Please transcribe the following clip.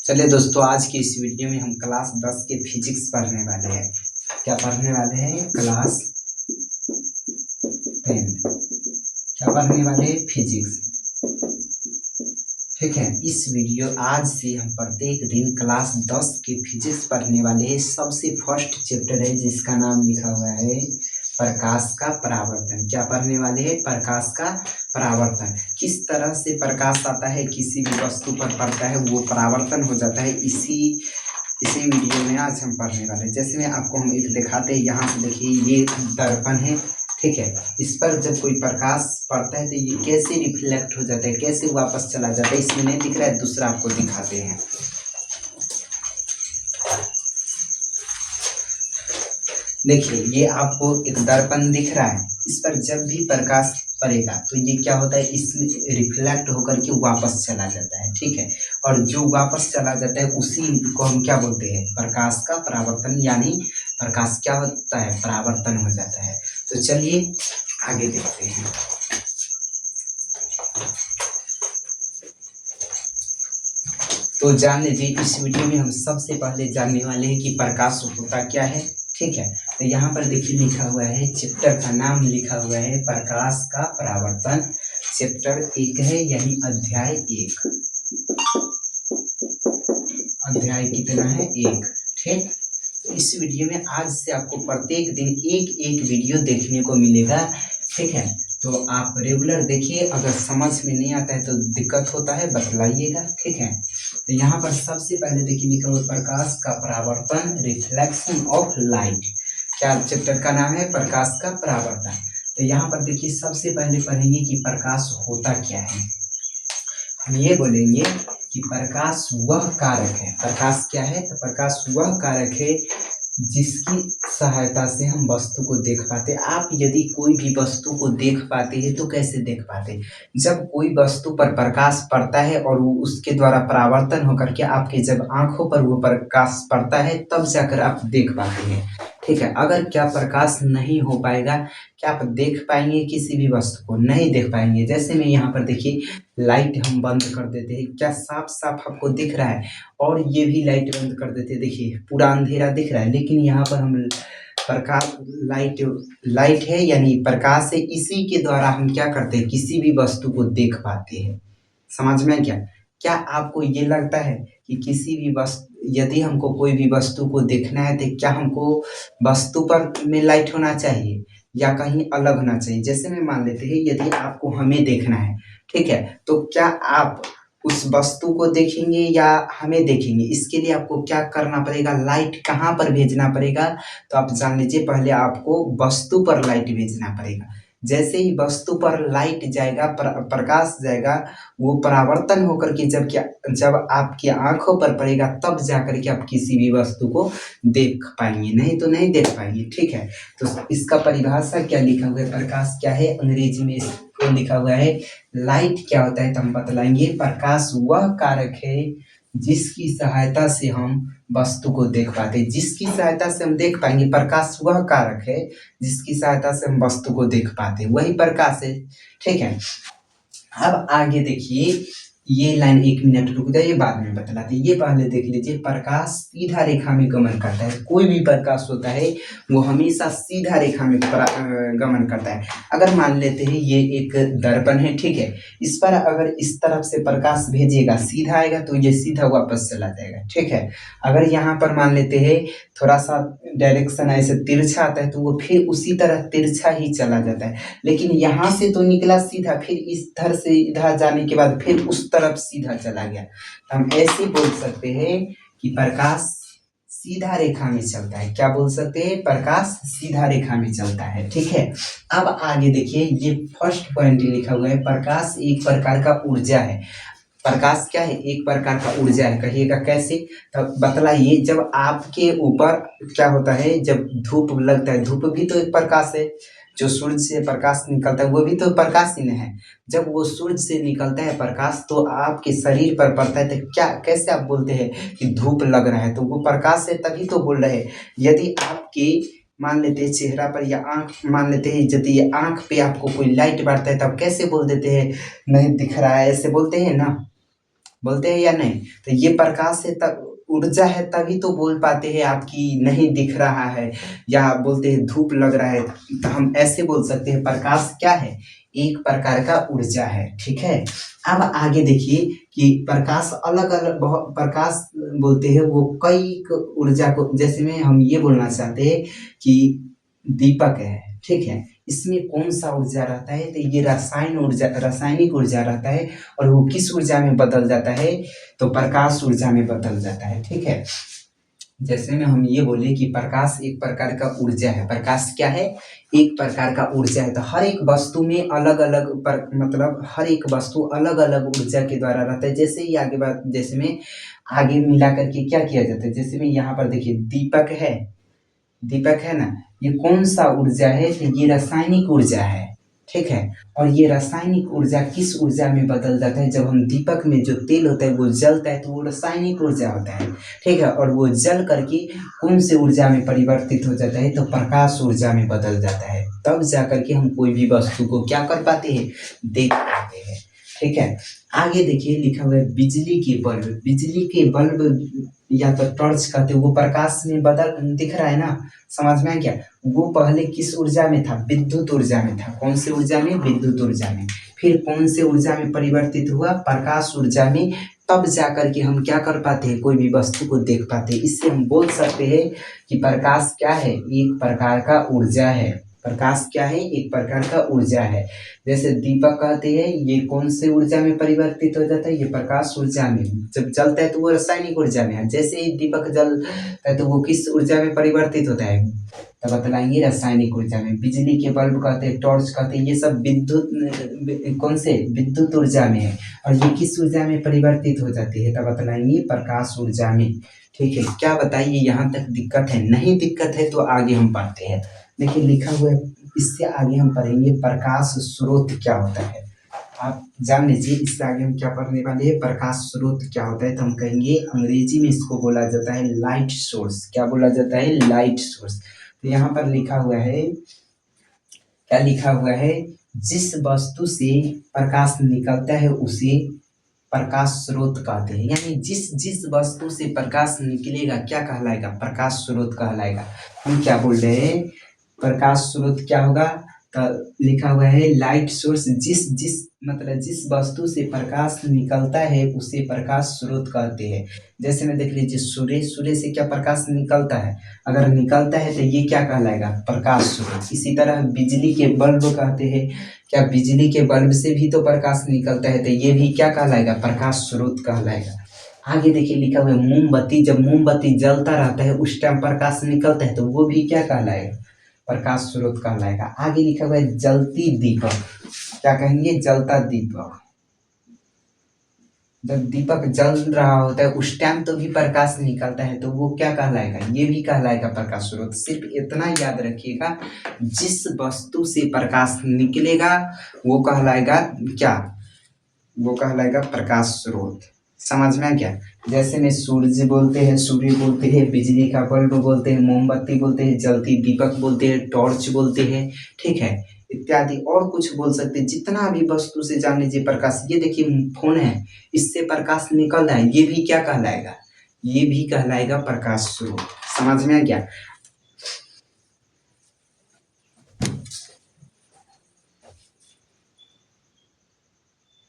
चलिए दोस्तों, आज की इस वीडियो में हम क्लास 10 के फिजिक्स पढ़ने वाले हैं। क्या पढ़ने वाले हैं? क्लास 10। क्या पढ़ने वाले हैं? फिजिक्स। ठीक है। इस वीडियो आज से हम प्रत्येक दिन क्लास 10 के फिजिक्स पढ़ने वाले हैं। सबसे फर्स्ट चैप्टर है जिसका नाम लिखा हुआ है प्रकाश का परावर्तन। क्या पढ़ने वाले हैं? प्रकाश का परावर्तन। किस तरह से प्रकाश आता है, किसी भी वस्तु पर पड़ता है, वो परावर्तन हो जाता है। इसी वीडियो में आज हम पढ़ने वाले हैं। जैसे में आपको हम एक दिखाते हैं, यहाँ से देखिए, ये दर्पण है। ठीक है। इस पर जब कोई प्रकाश पड़ता है तो ये कैसे रिफ्लेक्ट हो जाता है, कैसे वापस चला जाता है, इसमें नहीं दिख रहा है, दूसरा आपको दिखाते हैं। देखिए, ये आपको एक दर्पण दिख रहा है। इस पर जब भी प्रकाश पड़ेगा तो ये क्या होता है, इसमें रिफ्लेक्ट होकर के वापस चला जाता है। ठीक है। और जो वापस चला जाता है उसी को हम क्या बोलते हैं? प्रकाश का परावर्तन। यानी प्रकाश क्या होता है? परावर्तन हो जाता है। तो चलिए आगे देखते हैं। तो जान लीजिए, इस वीडियो में हम सबसे पहले जानने वाले हैं कि प्रकाश होता क्या है। ठीक है। तो यहाँ पर देखिए लिखा हुआ है, चैप्टर का नाम लिखा हुआ है प्रकाश का परावर्तन। चैप्टर 1 है, यानी अध्याय 1। अध्याय कितना है? 1। ठीक। इस वीडियो में आज से आपको प्रत्येक दिन एक एक वीडियो देखने को मिलेगा। ठीक है। तो आप रेगुलर देखिए। अगर समझ में नहीं आता है तो दिक्कत होता है, बतलाइएगा। ठीक है। तो यहाँ पर सबसे पहले देखिए लिखा हुआ प्रकाश का परावर्तन, रिफ्लेक्शन ऑफ लाइट। क्या चैप्टर का नाम है? प्रकाश का परावर्तन। तो यहाँ पर देखिए, सबसे पहले पढ़ेंगे कि प्रकाश होता क्या है। हम ये बोलेंगे कि प्रकाश वह कारक है। प्रकाश क्या है? तो प्रकाश वह कारक है जिसकी सहायता से हम वस्तु को देख पाते। आप यदि कोई भी वस्तु को देख पाते हैं तो कैसे देख पाते? जब कोई वस्तु पर प्रकाश पड़ता है और वो उसके द्वारा परावर्तन होकर के आपके जब आंखों पर वो प्रकाश पड़ता है, तब जाकर आप देख पाते हैं। ठीक है। अगर क्या प्रकाश नहीं हो पाएगा, क्या आप देख पाएंगे किसी भी वस्तु को? नहीं देख पाएंगे। जैसे में यहाँ पर देखिए, लाइट हम बंद कर देते हैं, क्या साफ साफ आपको दिख रहा है? और ये भी लाइट बंद कर देते, देखिए पूरा अंधेरा दिख रहा है। लेकिन यहाँ पर हम प्रकाश, लाइट है यानी प्रकाश है, इसी के द्वारा हम क्या करते हैं? किसी भी वस्तु को देख पाते हैं। समझ में क्या? क्या आपको ये लगता है कि किसी भी वस्तु, यदि हमको कोई भी वस्तु को देखना है तो क्या हमको वस्तु पर में लाइट होना चाहिए या कहीं अलग होना चाहिए? जैसे में मान लेते हैं, यदि आपको हमें देखना है, ठीक है, तो क्या आप उस वस्तु को देखेंगे या हमें देखेंगे? इसके लिए आपको क्या करना पड़ेगा? लाइट कहाँ पर भेजना पड़ेगा? तो आप जान लीजिए, पहले आपको वस्तु पर लाइट भेजना पड़ेगा। जैसे ही वस्तु पर लाइट जाएगा, प्रकाश जाएगा, वो परावर्तन होकर के जब आपकी आंखों पर पड़ेगा, तब जाकर के आप किसी भी वस्तु को देख पाएंगे, नहीं तो नहीं देख पाएंगे। ठीक है। तो इसका परिभाषा क्या लिखा हुआ है? प्रकाश क्या है? अंग्रेजी में इसको लिखा हुआ है लाइट। क्या होता है तो हम बतलाएंगे। प्रकाश वह कारक है जिसकी सहायता से हम वस्तु को देख पाते हैं। जिसकी सहायता से हम देख पाएंगे, प्रकाश वह कारक है जिसकी सहायता से हम वस्तु को देख पाते हैं, वही प्रकाश है। ठीक है। अब आगे देखिए, ये लाइन 1 मिनट रुक जाइए, बाद में बतलाते हैं। ये पहले देख लीजिए, प्रकाश सीधा रेखा में गमन करता है। कोई भी प्रकाश होता है वो हमेशा सीधा रेखा में गमन करता है। अगर मान लेते हैं ये एक दर्पण है, ठीक है, इस पर अगर इस तरफ से प्रकाश भेजिएगा, सीधा आएगा तो ये सीधा वापस चला जाएगा। ठीक है। अगर यहाँ पर मान लेते हैं थोड़ा सा डायरेक्शन ऐसे तिरछा आता है तो वो फिर उसी तरह तिरछा ही चला जाता है। लेकिन यहाँ से तो निकला सीधा, फिर इधर से इधर जाने के बाद फिर उस तरफ सीधा चला गया। तो हम ऐसे बोल सकते हैं कि प्रकाश सीधा रेखा में चलता है। क्या बोल सकते हैं? प्रकाश सीधा रेखा में चलता है। ठीक है। अब आगे देखिए, ये फर्स्ट पॉइंट लिखा हुआ है, प्रकाश एक प्रकार का ऊर्जा है। प्रकाश क्या है? एक प्रकार का ऊर्जा है। कहिएगा कैसे? तो बतलाइए। जब आपके ऊपर क्या होता है, जब धूप लगता है, धूप भी तो एक प्रकाश है। जो सूर्य से प्रकाश निकलता है वो भी तो प्रकाश ही है। जब वो सूर्य से निकलता है प्रकाश तो आपके शरीर पर पड़ता है, तो क्या कैसे आप बोलते हैं कि धूप लग रहा है? तो वो प्रकाश है, तभी तो बोल रहे हैं। यदि आपके मान लेते हैं चेहरा पर या आंख, मान लेते हैं यदि आंख पे आपको कोई लाइट बढ़ता है, तब कैसे बोल देते हैं नहीं दिख रहा है? ऐसे बोलते हैं ना। बोलते हैं या नहीं? तो ये प्रकाश है, तब ऊर्जा है, तभी तो बोल पाते हैं आपकी नहीं दिख रहा है, या बोलते हैं धूप लग रहा है, तो हम ऐसे बोल सकते हैं प्रकाश क्या है, एक प्रकार का ऊर्जा है। ठीक है, अब आगे देखिए कि प्रकाश अलग अलग बहुत प्रकाश बोलते हैं वो कई ऊर्जा को, जैसे में हम ये बोलना चाहते हैं कि दीपक है, ठीक है, इसमें कौन सा ऊर्जा रहता है, तो ये रासायनिक ऊर्जा रहता है, और वो किस ऊर्जा में बदल जाता है, तो प्रकाश ऊर्जा में बदल जाता है। ठीक है, जैसे में हम ये बोले कि प्रकाश एक प्रकार का ऊर्जा है, प्रकाश क्या है, एक प्रकार का ऊर्जा है, तो हर एक वस्तु में अलग अलग मतलब हर एक वस्तु अलग अलग ऊर्जा के द्वारा रहता है। जैसे ही आगे बात, जैसे में आगे मिला करके क्या किया जाता है, जैसे में यहाँ पर देखिए दीपक है ना, ये कौन सा ऊर्जा है, तो ये रासायनिक ऊर्जा है। ठीक है, और ये रासायनिक ऊर्जा किस ऊर्जा में बदल जाता है, जब हम दीपक में जो तेल होता है वो जलता है तो वो रासायनिक ऊर्जा होता है। ठीक है, और वो जल करके कौन से ऊर्जा में परिवर्तित हो जाता है, तो प्रकाश ऊर्जा में बदल जाता है, तब जा करके हम कोई भी वस्तु को क्या कर पाते हैं, देख पाते हैं। ठीक है, आगे देखिए लिखा हुआ है बिजली के बल्ब या तो टॉर्च कहते हैं, वो प्रकाश में बदल दिख रहा है ना, समझ में आ गया, वो पहले किस ऊर्जा में था, विद्युत ऊर्जा में था, कौन से ऊर्जा में, विद्युत ऊर्जा में, फिर कौन से ऊर्जा में परिवर्तित हुआ, प्रकाश ऊर्जा में, तब जाकर के हम क्या कर पाते हैं, कोई भी वस्तु को देख पाते हैं। इससे हम बोल सकते हैं कि प्रकाश क्या है, एक प्रकार का ऊर्जा है, प्रकाश क्या है, एक प्रकार का ऊर्जा है। जैसे दीपक कहते हैं, ये कौन से ऊर्जा में परिवर्तित हो जाता है, ये प्रकाश ऊर्जा में, जब जलता है तो वो रासायनिक ऊर्जा में है, जैसे ही दीपक जलता है तो वो किस ऊर्जा में परिवर्तित होता है, तो बतलाएंगे रासायनिक ऊर्जा में। बिजली के बल्ब कहते हैं, टॉर्च कहते हैं, ये सब विद्युत कौन से, विद्युत ऊर्जा में है, और ये किस ऊर्जा में परिवर्तित हो जाती है, तब बतलाएंगे प्रकाश ऊर्जा में। ठीक है, क्या बताइए यहाँ तक दिक्कत है, नहीं दिक्कत है तो आगे हम पढ़ते हैं। देखिए लिखा हुआ है, इससे आगे हम पढ़ेंगे प्रकाश स्रोत क्या होता है, आप जान लीजिए, इससे आगे हम क्या पढ़ने वाले हैं, प्रकाश स्रोत क्या होता है, तो हम कहेंगे अंग्रेजी में इसको बोला जाता है लाइट सोर्स। क्या बोला जाता है, लाइट सोर्स। तो यहाँ पर लिखा हुआ है, क्या लिखा हुआ है, जिस वस्तु से प्रकाश निकलता है उसे प्रकाश स्रोत कहते हैं, यानी जिस जिस वस्तु से प्रकाश निकलेगा क्या कहलाएगा, प्रकाश स्रोत कहलाएगा। हम क्या बोल रहे हैं, प्रकाश स्रोत क्या होगा, तो लिखा हुआ है लाइट सोर्स, जिस जिस मतलब जिस वस्तु से प्रकाश निकलता है उसे प्रकाश स्रोत कहते हैं। जैसे में देख लीजिए, सूर्य से क्या प्रकाश निकलता है, अगर निकलता है तो ये क्या कहलाएगा, प्रकाश स्रोत। इसी तरह बिजली के बल्ब कहते हैं, क्या बिजली के बल्ब से भी तो प्रकाश निकलता है, तो ये भी क्या कहलाएगा, प्रकाश स्रोत कहलाएगा। आगे देखिए लिखा हुआ है मोमबत्ती, जब मोमबत्ती जलता रहता है उस टाइम प्रकाश निकलता है तो वो भी क्या कहलाएगा, प्रकाश स्रोत कहलाएगा। आगे लिखा हुआ है जलती दीपक, क्या कहेंगे, जलता दीपक, जब दीपक जल रहा होता है उस टाइम तो भी प्रकाश निकलता है तो वो क्या कहलाएगा, ये भी कहलाएगा प्रकाश स्रोत। सिर्फ इतना याद रखिएगा, जिस वस्तु से प्रकाश निकलेगा वो कहलाएगा क्या, वो कहलाएगा प्रकाश स्रोत। समझ में आ गया, जैसे में सूर्य बोलते हैं, बिजली का बल्ब बोलते हैं, मोमबत्ती बोलते हैं, जलती दीपक बोलते हैं, टॉर्च बोलते हैं, ठीक है, इत्यादि और कुछ बोल सकते हैं। जितना भी वस्तु से जान लीजिए प्रकाश, ये देखिए फोन है, इससे प्रकाश निकल रहा है, ये भी क्या कहलाएगा, ये भी कहलाएगा प्रकाश स्रोत। समझ में आ गया।